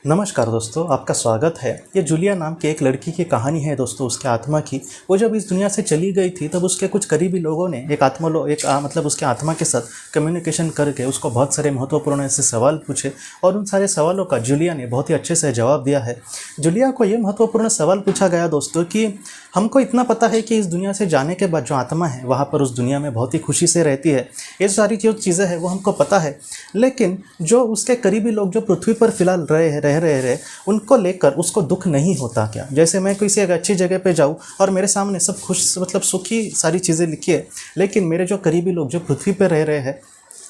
नमस्कार दोस्तों, आपका स्वागत है। ये जूलिया नाम की एक लड़की की कहानी है दोस्तों, उसके आत्मा की। वो जब इस दुनिया से चली गई थी तब उसके कुछ करीबी लोगों ने मतलब उसके आत्मा के साथ कम्युनिकेशन करके उसको बहुत सारे महत्वपूर्ण ऐसे सवाल पूछे और उन सारे सवालों का जूलिया ने बहुत ही अच्छे से जवाब दिया है। जूलिया को ये महत्वपूर्ण सवाल पूछा गया दोस्तों कि हमको इतना पता है कि इस दुनिया से जाने के बाद जो आत्मा है वहाँ पर उस दुनिया में बहुत ही खुशी से रहती है। ये सारी जो चीज़ें हैं वो हमको पता है, लेकिन जो उसके करीबी लोग जो पृथ्वी पर फिलहाल रह रहे उनको लेकर उसको दुख नहीं होता क्या? जैसे मैं किसी एक अच्छी जगह पे जाऊँ और मेरे सामने सब खुश मतलब सुखी सारी चीज़ें लिखी है, लेकिन मेरे जो करीबी लोग जो पृथ्वी पर रह रहे हैं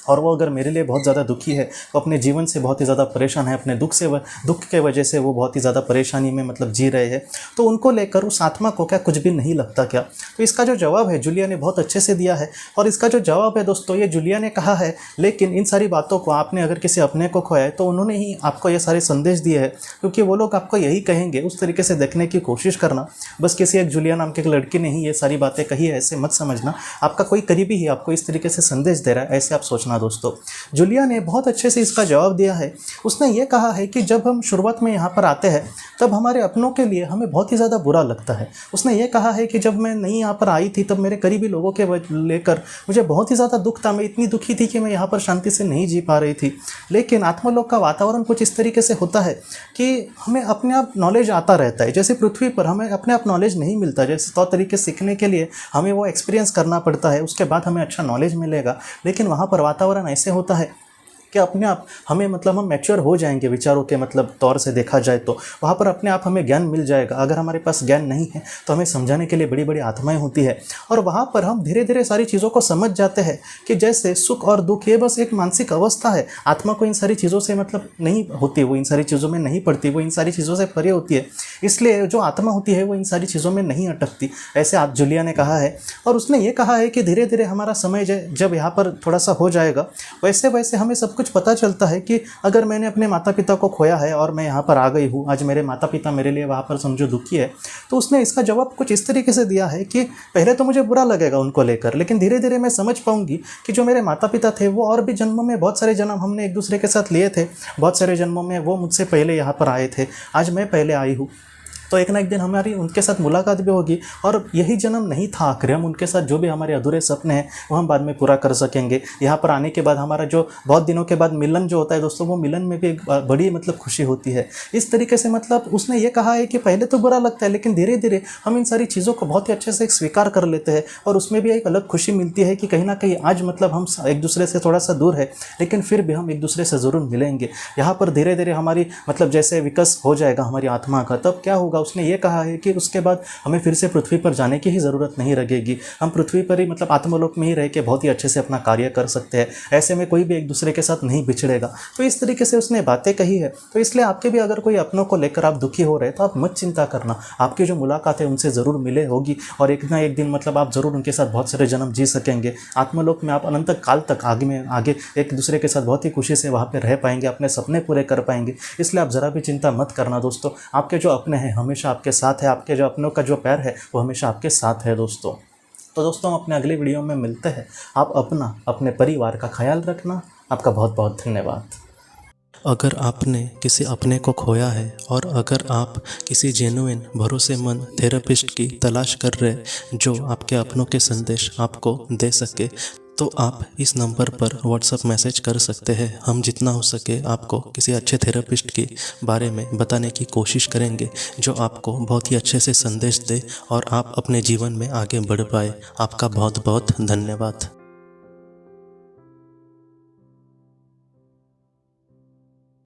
और वो अगर मेरे लिए बहुत ज़्यादा दुखी है, वो अपने जीवन से बहुत ही ज़्यादा परेशान है, अपने दुख के वजह से वो बहुत ही ज़्यादा परेशानी में मतलब जी रहे हैं, तो उनको लेकर उस आत्मा को क्या कुछ भी नहीं लगता क्या? तो इसका जो जवाब है जूलिया ने बहुत अच्छे से दिया है। और इसका जो जवाब है दोस्तों, ये जूलिया ने कहा है, लेकिन इन सारी बातों को आपने अगर किसी अपने को खोया है तो उन्होंने ही आपको ये सारे संदेश दिए हैं, क्योंकि वो लोग आपको यही कहेंगे। उस तरीके से देखने की कोशिश करना। बस किसी एक जूलिया नाम की एक लड़की ने ही ये सारी बातें कही है, ऐसे मत समझना। आपका कोई करीबी ही आपको इस तरीके से संदेश दे रहा है, ऐसे आप सोचना दोस्तों। जूलिया ने बहुत अच्छे से इसका जवाब दिया है। उसने ये कहा है कि जब हम शुरुआत में यहाँ पर आते हैं तब हमारे अपनों के लिए हमें बहुत ही ज़्यादा बुरा लगता है। उसने ये कहा है कि जब मैं नहीं यहाँ पर आई थी तब मेरे करीबी लोगों के लेकर मुझे बहुत ही ज़्यादा दुख था। मैं इतनी दुखी थी कि मैं यहाँ पर शांति से नहीं जी पा रही थी। लेकिन आत्मलोक का वातावरण कुछ इस तरीके से होता है कि हमें अपने आप नॉलेज आता रहता है। जैसे पृथ्वी पर हमें अपने आप नॉलेज नहीं मिलता, जैसे तौर तरीके सीखने के लिए हमें वो एक्सपीरियंस करना पड़ता है, उसके बाद हमें अच्छा नॉलेज मिलेगा। लेकिन वहाँ पर वातावरण ऐसे होता है कि अपने आप हमें मतलब हम मैच्योर हो जाएंगे विचारों के मतलब तौर से देखा जाए तो वहाँ पर अपने आप हमें ज्ञान मिल जाएगा। अगर हमारे पास ज्ञान नहीं है तो हमें समझाने के लिए बड़ी बड़ी आत्माएं होती है, और वहाँ पर हम धीरे धीरे सारी चीज़ों को समझ जाते हैं कि जैसे सुख और दुख ये बस एक मानसिक अवस्था है। आत्मा को इन सारी चीज़ों से मतलब नहीं होती, वो इन सारी चीज़ों में नहीं पड़ती, वो इन सारी चीज़ों से परे होती है। इसलिए जो आत्मा होती है वो इन सारी चीज़ों में नहीं अटकती, ऐसे आप जूलिया ने कहा है। और उसने ये कहा है कि धीरे धीरे हमारा समय जब यहाँ पर थोड़ा सा हो जाएगा, वैसे वैसे हमें सब कुछ पता चलता है कि अगर मैंने अपने माता पिता को खोया है और मैं यहाँ पर आ गई हूँ, आज मेरे माता पिता मेरे लिए वहाँ पर समझो दुखी है, तो उसने इसका जवाब कुछ इस तरीके से दिया है कि पहले तो मुझे बुरा लगेगा उनको लेकर, लेकिन धीरे धीरे मैं समझ पाऊंगी कि जो मेरे माता पिता थे वो और भी जन्मों में बहुत सारे जन्म हमने एक दूसरे के साथ लिए थे, बहुत सारे जन्मों में वो मुझसे पहले यहाँ पर आए थे, आज मैं पहले आई हूँ, तो एक ना एक दिन हमारी उनके साथ मुलाकात भी होगी और यही जन्म नहीं था आखिर। हम उनके साथ जो भी हमारे अधूरे सपने हैं वो हम बाद में पूरा कर सकेंगे। यहाँ पर आने के बाद हमारा जो बहुत दिनों के बाद मिलन जो होता है दोस्तों, वो मिलन में भी एक बड़ी मतलब खुशी होती है। इस तरीके से मतलब उसने ये कहा है कि पहले तो बुरा लगता है, लेकिन धीरे धीरे हम इन सारी चीज़ों को बहुत ही अच्छे से स्वीकार कर लेते हैं और उसमें भी एक अलग खुशी मिलती है कि कहीं ना कहीं आज मतलब हम एक दूसरे से थोड़ा सा दूर है, लेकिन फिर भी हम एक दूसरे से ज़रूर मिलेंगे। यहाँ पर धीरे धीरे हमारी मतलब जैसे विकास हो जाएगा हमारी आत्मा का, तब क्या होगा, उसने ये कहा है कि उसके बाद हमें फिर से पृथ्वी पर जाने की ही ज़रूरत नहीं लगेगी। हम पृथ्वी पर ही मतलब आत्मलोक में ही रह के बहुत ही अच्छे से अपना कार्य कर सकते हैं। ऐसे में कोई भी एक दूसरे के साथ नहीं बिछड़ेगा। तो इस तरीके से उसने बातें कही है। तो इसलिए आपके भी अगर कोई अपनों को लेकर आप दुखी हो रहे हैं तो आप मत चिंता करना, आपकी जो मुलाकात है उनसे ज़रूर मिले होगी और एक ना एक दिन मतलब आप ज़रूर उनके साथ बहुत सारे जन्म जी सकेंगे। आत्मलोक में आप अनंत काल तक आगे एक दूसरे के साथ बहुत ही खुशी से वहाँ पर रह पाएंगे, अपने सपने पूरे कर पाएंगे। इसलिए आप ज़रा भी चिंता मत करना दोस्तों। आपके जो अपने हैं हमेशा आपके साथ है, आपके जो अपनों का जो प्यार है वो हमेशा आपके साथ है दोस्तों। तो दोस्तों हम अपने अगले वीडियो में मिलते हैं। आप अपने परिवार का ख्याल रखना। आपका बहुत बहुत धन्यवाद। अगर आपने किसी अपने को खोया है और अगर आप किसी जेन्युइन भरोसेमंद थेरेपिस्ट की तलाश कर रहे जो आपके अपनों के संदेश आपको दे सके, तो आप इस नंबर पर व्हाट्सएप मैसेज कर सकते हैं। हम जितना हो सके आपको किसी अच्छे थेरेपिस्ट के बारे में बताने की कोशिश करेंगे जो आपको बहुत ही अच्छे से संदेश दे और आप अपने जीवन में आगे बढ़ पाए। आपका बहुत बहुत धन्यवाद।